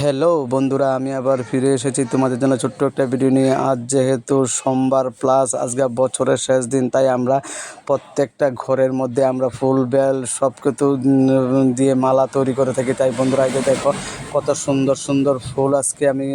Hello বন্ধুরা, আমি আবার ফিরে এসেছি তোমাদের জন্য ছোট্ট একটা ভিডিও নিয়ে। আজ যেহেতু সোমবার প্লাস আজকে বছরের শেষ দিন, তাই আমরা প্রত্যেকটা ঘরের মধ্যে আমরা ফুল বেল সব কিছু দিয়ে মালা তৈরি করে থাকি। তাই বন্ধুরা, এই যে দেখো কত সুন্দর সুন্দর ফুল আজকে আমি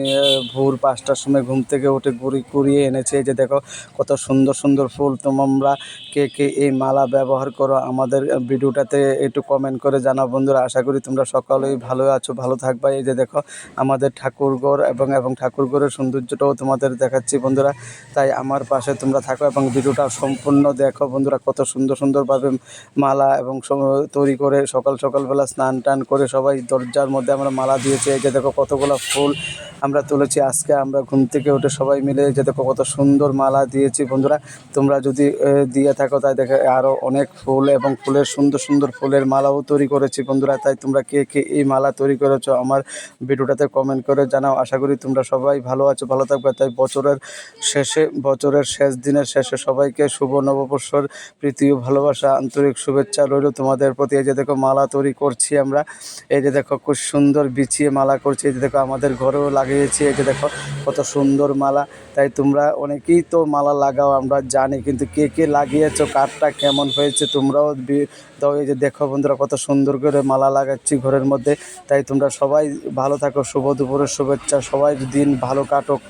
ভোর 5টার সময় ঘুম থেকে উঠে কুড়িয়ে এনেছি। এই যে দেখো কত সুন্দর সুন্দর ফুল। তোমরা কে কে এই মালা ব্যবহার করো আমাদের ভিডিওটাতে একটু কমেন্ট করে জানাও বন্ধুরা। আশা করি তোমরা সকলেই ভালো আছো, ভালো থাকবা। এই যে দেখো আমাদের ঠাকুরঘর এবং ঠাকুরঘরের সৌন্দর্যটাও তোমাদের দেখাচ্ছি বন্ধুরা। তাই আমার পাশে তোমরা থাকো এবং ভিডিওটা সম্পূর্ণ দেখো বন্ধুরা। কত সুন্দর সুন্দরভাবে মালা এবং তৈরি করে সকালবেলা স্নান টান করে সবাই দরজার মধ্যে আমরা মালা দিয়েছি। এই যে দেখো কতগুলো ফুল আমরা তুলেছি আজকে আমরা ঘুম থেকে উঠে সবাই মিলে। এই যে দেখো কত সুন্দর মালা দিয়েছি বন্ধুরা। তোমরা যদি দিয়ে থাকো তাই দেখে আরও অনেক ফুল এবং ফুলের সুন্দর সুন্দর ফুলের মালাও তৈরি করেছি বন্ধুরা। তাই তোমরা কে কে এই মালা তৈরি করেছো আমার ভিডিওটাতে কমেন্ট করে জানাও। আশা করি তোমরা সবাই ভালো আছো, ভালো থাকবে। তাই বছরের শেষ দিনের শেষে সবাইকে শুভ নববর্ষর প্রীতি ও ভালোবাসা, আন্তরিক শুভেচ্ছা রইল তোমাদের প্রতি। এই যে দেখো মালা তৈরি করছি আমরা। এই যে দেখো খুব সুন্দর বিছিয়ে মালা করছি। এই যে দেখো আমাদের ঘরেও লাগিয়েছি। এই যে দেখো কত সুন্দর মালা। তাই তোমরা অনেকেই তো মালা লাগাও আমরা জানি, কিন্তু কে কে লাগিয়েছো, কারটা কেমন হয়েছে তোমরাও দাও। এই যে দেখো বন্ধুরা কত সুন্দর করে মালা লাগাচ্ছি ঘরের মধ্যে। তাই তোমরা সবাই ভালো থাকো, শুভ দুপুরের শুভেচ্ছা, সবাই দিন ভালো কাটুক।